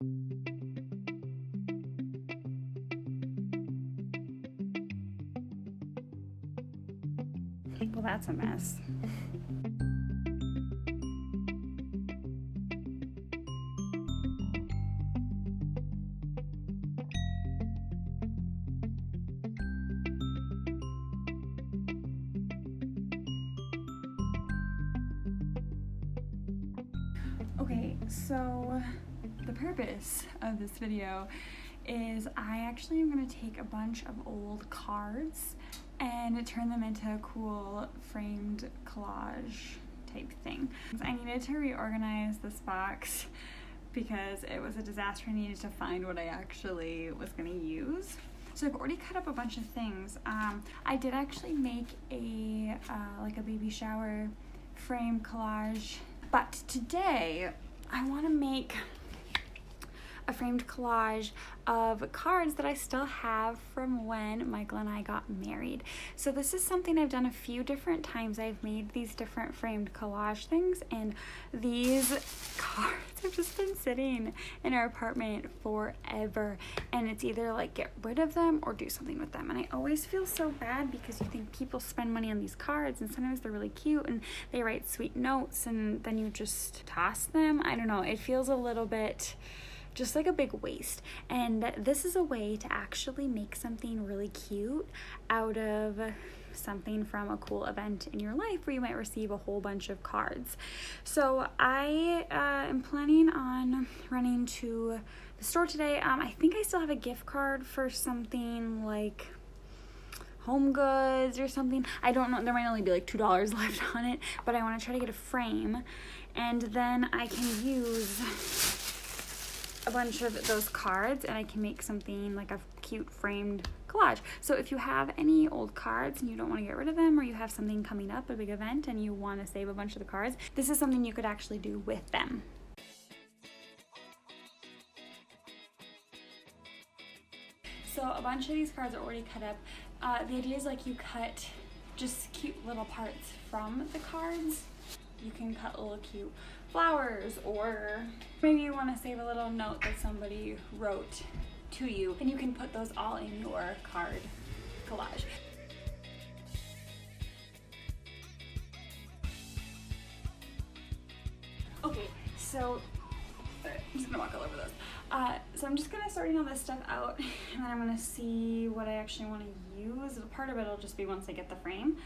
Well, that's a mess. Okay, so the purpose of this video is I actually am going to take a bunch of old cards and turn them into a cool framed collage type thing. I needed to reorganize this box because it was a disaster. I needed to find what I actually was going to use. So I've already cut up a bunch of things. I did actually make a like a baby shower frame collage, but today I want to make a framed collage of cards that I still have from when Michael and I got married. So this is something I've done a few different times. I've made these different framed collage things, and these cards have just been sitting in our apartment forever, and it's either like get rid of them or do something with them. And I always feel so bad because you think people spend money on these cards and sometimes they're really cute and they write sweet notes and then you just toss them. I don't know, it feels a little bit just like a big waste, and this is a way to actually make something really cute out of something from a cool event in your life where you might receive a whole bunch of cards. So I am planning on running to the store today. I think I still have a gift card for something like Home Goods or something. I don't know, there might only be like $2 left on it, but I want to try to get a frame, and then I can use a bunch of those cards and I can make something like a cute framed collage. So if you have any old cards and you don't want to get rid of them, or you have something coming up, a big event, and you want to save a bunch of the cards, this is something you could actually do with them. So a bunch of these cards are already cut up. The idea is like you cut just cute little parts from the cards. You can cut little cute flowers, or maybe you want to save a little note that somebody wrote to you, and you can put those all in your card collage. Okay, so I'm just gonna walk all over those. So I'm just gonna sorting all this stuff out, and then I'm gonna see what I actually want to use. Part of it will just be once I get the frame.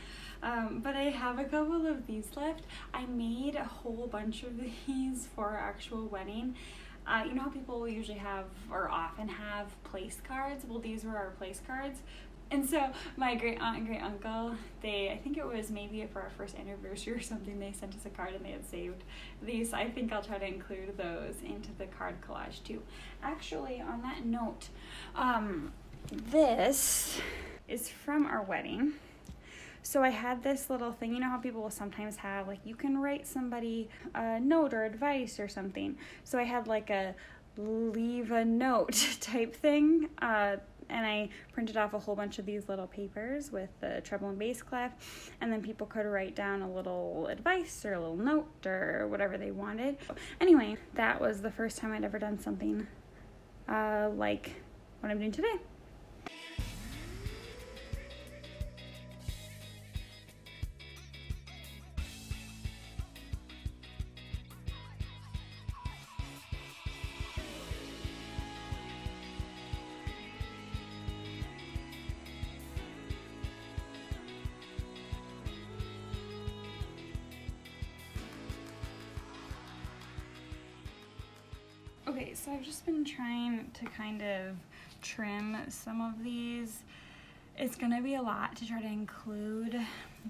But I have a couple of these left. I made a whole bunch of these for our actual wedding. You know how people usually have, or often have, place cards? Well, these were our place cards. And so my great aunt and great uncle, I think it was maybe for our first anniversary or something, they sent us a card and they had saved these. So I think I'll try to include those into the card collage too. Actually, on that note, this is from our wedding. So I had this little thing, you know how people will sometimes have, like, you can write somebody a note or advice or something. So I had like a leave a note type thing, and I printed off a whole bunch of these little papers with the treble and bass clef, and then people could write down a little advice or a little note or whatever they wanted. Anyway, that was the first time I'd ever done something like what I'm doing today. Okay, so I've just been trying to kind of trim some of these. It's gonna be a lot to try to include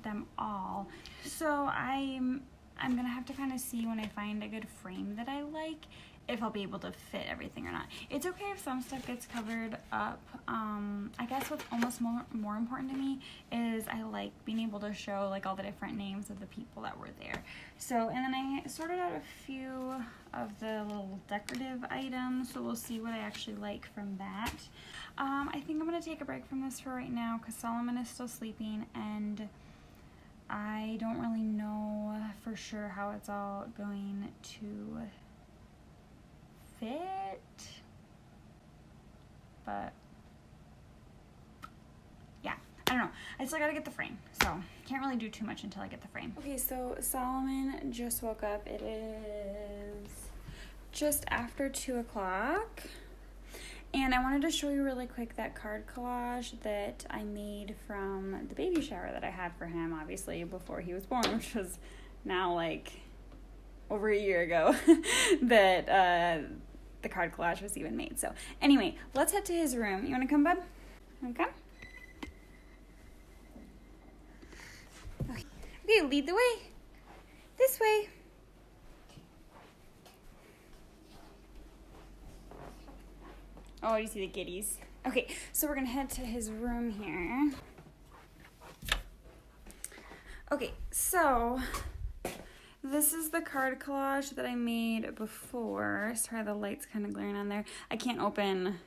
them all. So I'm gonna have to kind of see when I find a good frame that I like, if I'll be able to fit everything or not. It's okay if some stuff gets covered up. I guess what's almost more important to me is I like being able to show like all the different names of the people that were there. So, and then I sorted out a few of the little decorative items, so we'll see what I actually like from that. I think I'm gonna take a break from this for right now because Solomon is still sleeping and I don't really know for sure how it's all going to fit. but yeah, I don't know. I still gotta get the frame, so can't really do too much until I get the frame. Okay, so Solomon just woke up. It is just after 2 o'clock. And I wanted to show you really quick that card collage that I made from the baby shower that I had for him, obviously, before he was born, which was now like over a year ago that the card collage was even made. So anyway, let's head to his room. You want to come, bub? Okay. Okay, lead the way. This way. Oh, you see the kitties. Okay, so we're gonna head to his room here. Okay, so this is the card collage that I made before. Sorry, the light's kind of glaring on there. I can't open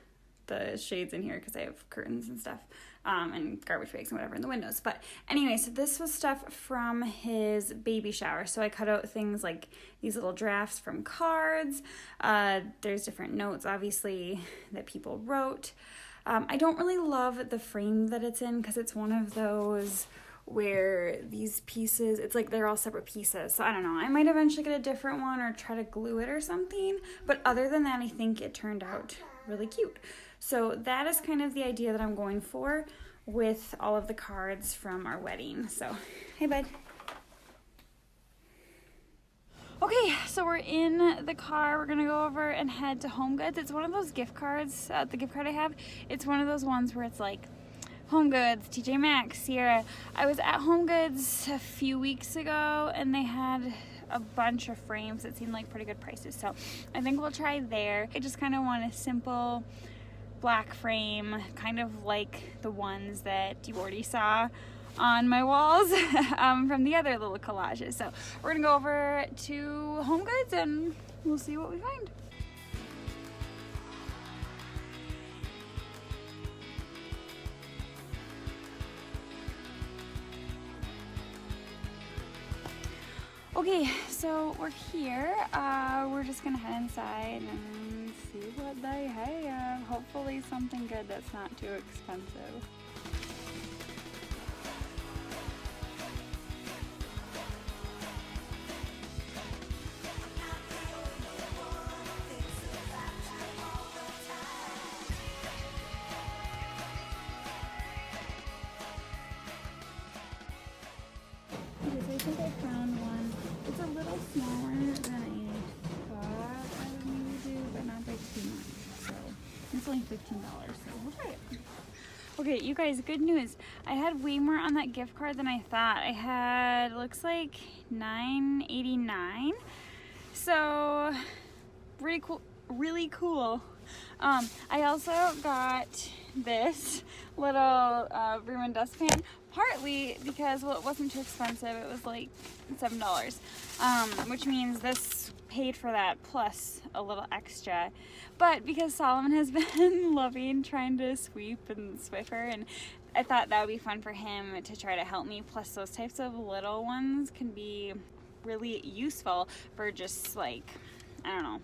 the shades in here because I have curtains and stuff, and garbage bags and whatever in the windows. But anyway, so this was stuff from his baby shower. So I cut out things like these little drafts from cards. There's different notes, obviously, that people wrote. I don't really love the frame that it's in because it's one of those where these pieces, it's like they're all separate pieces. So I don't know, I might eventually get a different one or try to glue it or something. But other than that, I think it turned out really cute. So that is kind of the idea that I'm going for with all of the cards from our wedding. So, hey bud. Okay, so we're in the car. We're gonna go over and head to Home Goods. It's one of those gift cards, the gift card I have. It's one of those ones where it's like Home Goods, TJ Maxx, Sierra. I was at Home Goods a few weeks ago and they had a bunch of frames that seemed like pretty good prices. So I think we'll try there. I just kind of want a simple black frame, kind of like the ones that you already saw on my walls from the other little collages. So we're gonna go over to Home Goods and we'll see what we find. Okay, so we're here. We're just gonna head inside and see what they have. Hopefully something good that's not too expensive. Okay, so I think I found one. It's a little smaller than I thought I would maybe do, but not by too much. So it's only $15, so we'll try it. Okay, you guys, good news. I had way more on that gift card than I thought. I had, looks like $9.89. So really cool, really cool. I also got this little broom and dustpan, partly because, well, it wasn't too expensive. It was like $7, which means this paid for that plus a little extra. But because Solomon has been loving trying to sweep and Swiffer, and I thought that would be fun for him to try to help me. Plus those types of little ones can be really useful for just like, I don't know,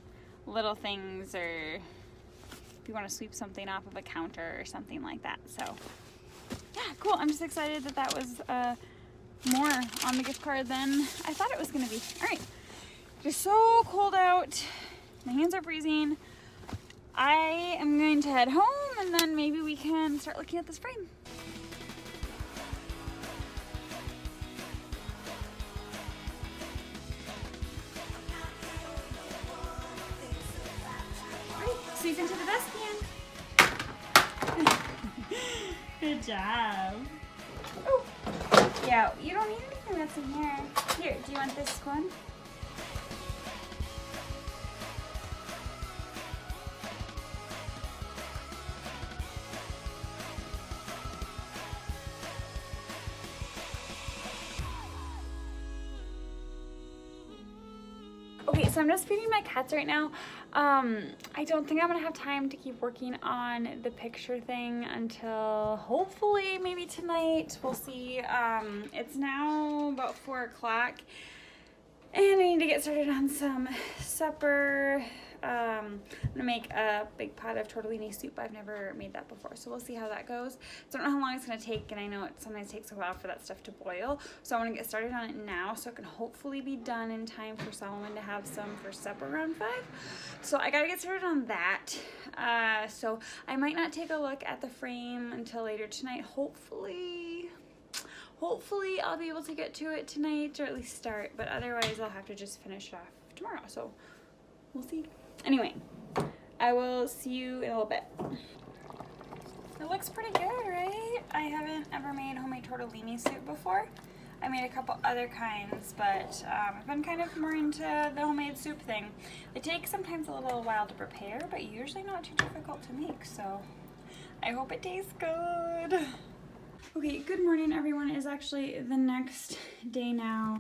little things, or if you want to sweep something off of a counter or something like that. So yeah, cool. I'm just excited that that was more on the gift card than I thought it was going to be. All right, it's so cold out. My hands are freezing. I am going to head home and then maybe we can start looking at this frame. Sweep into the dustpan. Good job. Oh, yeah, you don't need anything that's in here. Here, do you want this one? Okay, so I'm just feeding my cats right now. I don't think I'm gonna have time to keep working on the picture thing until hopefully maybe tonight. We'll see. It's now about 4 o'clock and I need to get started on some supper. I'm gonna make a big pot of tortellini soup. I've never made that before, so we'll see how that goes. So I don't know how long it's gonna take, and I know it sometimes takes a while for that stuff to boil. So I wanna get started on it now so it can hopefully be done in time for Solomon to have some for supper around 5. So I gotta get started on that. So I might not take a look at the frame until later tonight. Hopefully I'll be able to get to it tonight, or at least start, but otherwise I'll have to just finish it off tomorrow, so we'll see. Anyway, I will see you in a little bit. It looks pretty good, right? I haven't ever made homemade tortellini soup before. I made a couple other kinds, but I've been kind of more into the homemade soup thing. They take sometimes a little while to prepare, but usually not too difficult to make, so I hope it tastes good. Okay, good morning everyone. It is actually the next day now.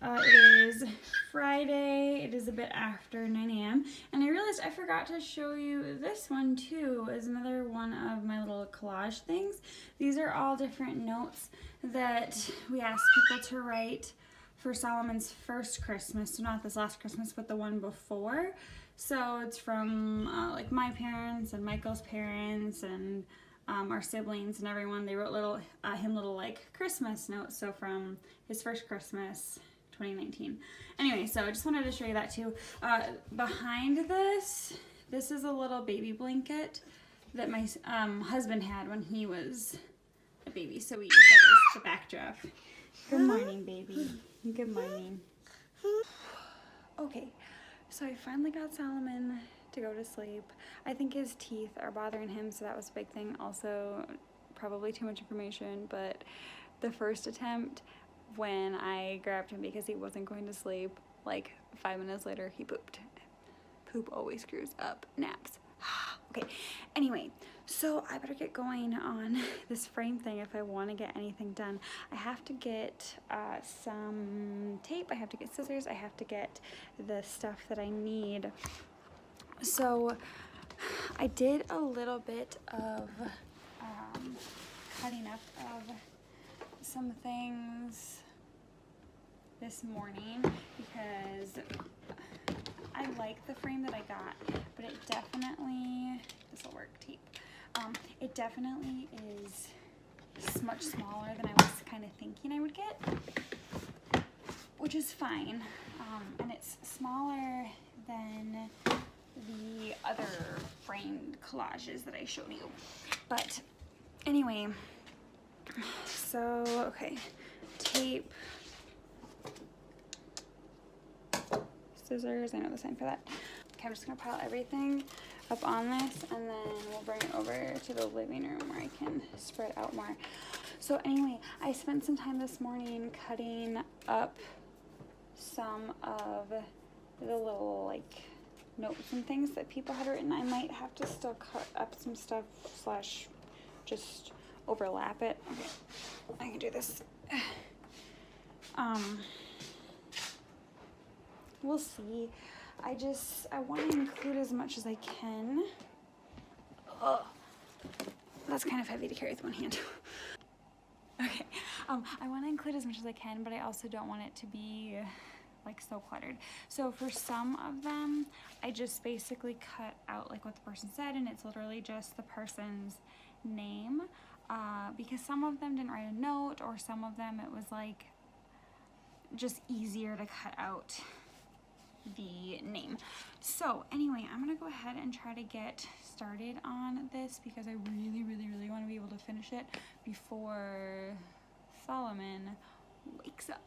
It is Friday. It is a bit after 9 a.m. and I realized I forgot to show you this one too, as another one of my little collage things. These are all different notes that we asked people to write for Solomon's first Christmas. So not this last Christmas, but the one before. So it's from like my parents and Michael's parents and our siblings and everyone. They wrote him little like Christmas notes, so from his first Christmas 2019. Anyway, so I just wanted to show you that too. Behind this is a little baby blanket that my husband had when he was a baby, so we used that as the backdrop. Good morning, baby. Good morning. Okay, so I finally got Solomon to go to sleep. I think his teeth are bothering him, so that was a big thing. Also, probably too much information, but the first attempt, when I grabbed him because he wasn't going to sleep, like 5 minutes later, he pooped. Poop always screws up naps. Okay, anyway, so I better get going on this frame thing if I want to get anything done. I have to get some tape, I have to get scissors, I have to get the stuff that I need. So I did a little bit of cutting up of some things this morning because I like the frame that I got, but it definitely, this will work, tape, it definitely is much smaller than I was kind of thinking I would get, which is fine, and it's smaller than the other framed collages that I showed you. But anyway, so okay, tape, scissors, I know the sign for that. Okay, I'm just gonna pile everything up on this and then we'll bring it over to the living room where I can spread out more. So anyway, I spent some time this morning cutting up some of the little like notes and things that people had written. I might have to still cut up some stuff slash just overlap it. Okay, I can do this. We'll see. I want to include as much as I can. Ugh. That's kind of heavy to carry with one hand. Okay, I want to include as much as I can, but I also don't want it to be like so cluttered. So for some of them, I just basically cut out like what the person said, and it's literally just the person's name, because some of them didn't write a note, or some of them it was like just easier to cut out the name. So anyway, I'm gonna go ahead and try to get started on this because I really want to be able to finish it before Solomon wakes up.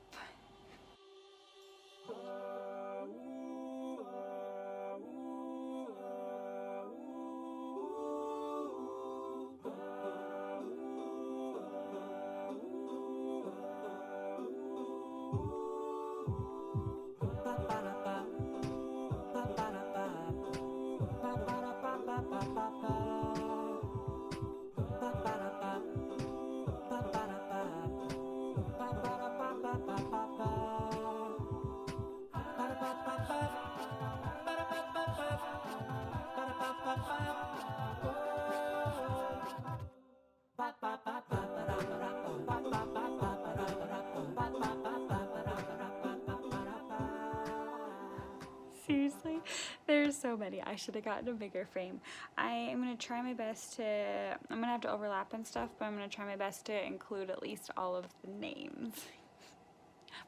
Seriously, they're so so many. I should have gotten a bigger frame. I am going to try my best to, I'm going to have to overlap and stuff, but I'm going to try my best to include at least all of the names.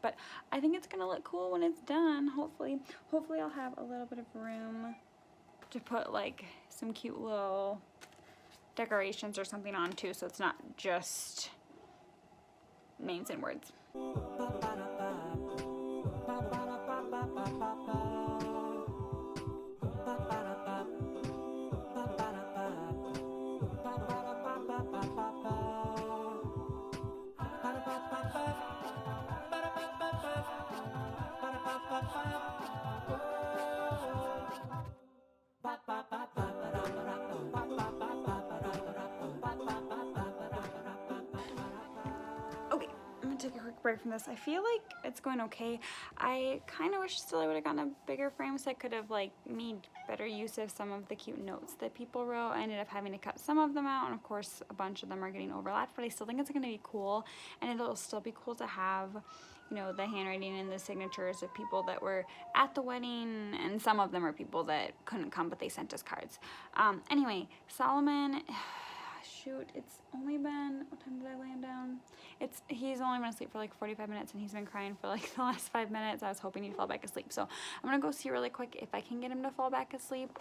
But I think it's going to look cool when it's done, hopefully. Hopefully I'll have a little bit of room to put like some cute little decorations or something on too, so it's not just names and words. Take a quick break from this. I feel like it's going okay. I kind of wish still I would have gotten a bigger frame so I could have like made better use of some of the cute notes that people wrote. I ended up having to cut some of them out, and of course a bunch of them are getting overlapped, but I still think it's going to be cool, and it'll still be cool to have, you know, the handwriting and the signatures of people that were at the wedding, and some of them are people that couldn't come but they sent us cards. Anyway, Solomon, shoot, it's only been, what time did I land down? He's only been asleep for like 45 minutes, and he's been crying for like the last 5 minutes. I was hoping he'd fall back asleep, so I'm gonna go see really quick if I can get him to fall back asleep.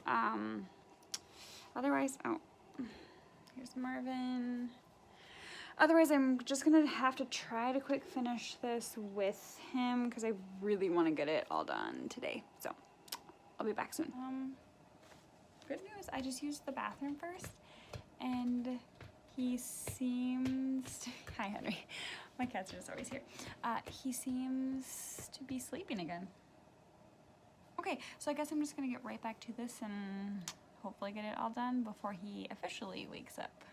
Otherwise, oh, here's Marvin. Otherwise, I'm just gonna have to try to quick finish this with him because I really want to get it all done today. So I'll be back soon. Good news, I just used the bathroom first, and he seems to, hi Henry, my cats are just always here. He seems to be sleeping again. Okay, so I guess I'm just gonna get right back to this and hopefully get it all done before he officially wakes up.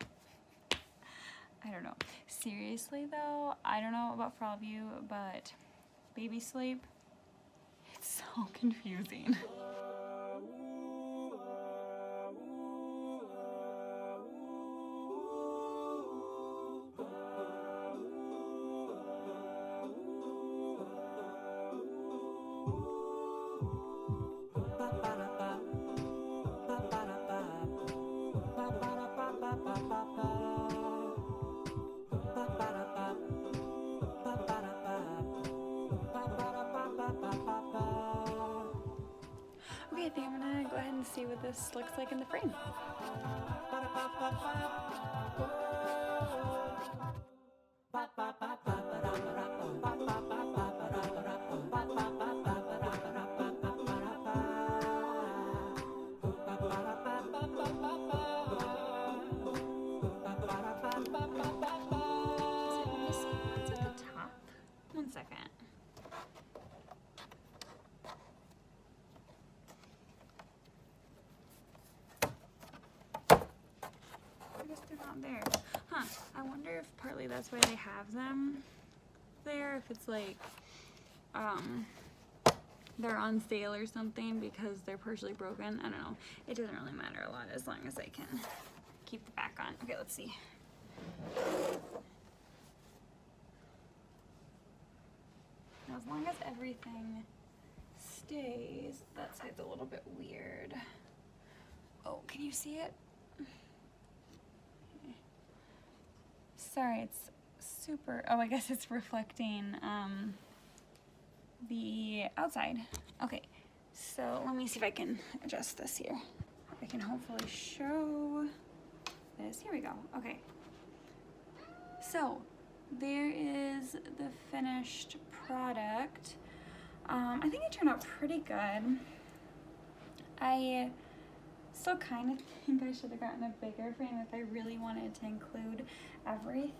I don't know. Seriously though, I don't know about for all of you, but baby sleep, it's so confusing. Okay, I think I'm gonna go ahead and see what this looks like in the frame. Is it at the top? 1 second. There. Huh. I wonder if partly that's why they have them there, if it's like they're on sale or something because they're partially broken. I don't know. It doesn't really matter a lot as long as I can keep the back on. Okay, let's see. Now, as long as everything stays, that side's a little bit weird. Oh, can you see it? Sorry, it's super, oh, I guess it's reflecting the outside. Okay, so let me see if I can adjust this here. I can hopefully show this. Here we go. Okay. So there is the finished product. I think it turned out pretty good. I still kind of think I should have gotten a bigger frame if I really wanted to include everything,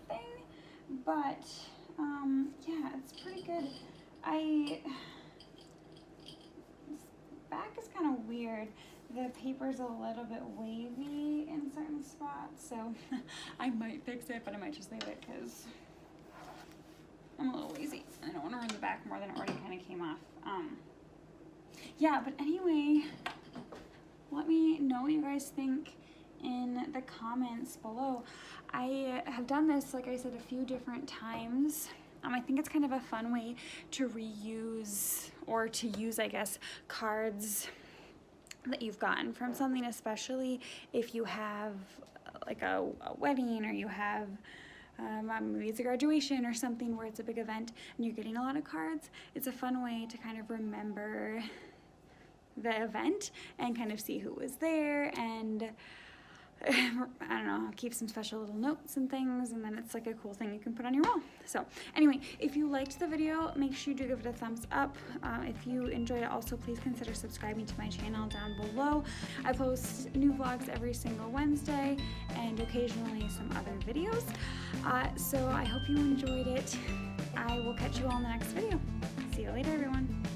but yeah, it's pretty good. This back is kind of weird. The paper's a little bit wavy in certain spots, so I might fix it, but I might just leave it because I'm a little lazy. I don't want to ruin the back more than it already kind of came off. Yeah, but anyway, let me know what you guys think in the comments below. I have done this, like I said, a few different times. I think it's kind of a fun way to reuse, or to use, I guess, cards that you've gotten from something, especially if you have like a wedding, or you have maybe it's a graduation or something where it's a big event and you're getting a lot of cards. It's a fun way to kind of remember the event and kind of see who was there, and I don't know, keep some special little notes and things, and then it's like a cool thing you can put on your wall. So anyway, if you liked the video, make sure you do give it a thumbs up. If you enjoyed it, also please consider subscribing to my channel down below. I post new vlogs every single Wednesday and occasionally some other videos. So I hope you enjoyed it. I will catch you all in the next video. See you later, everyone.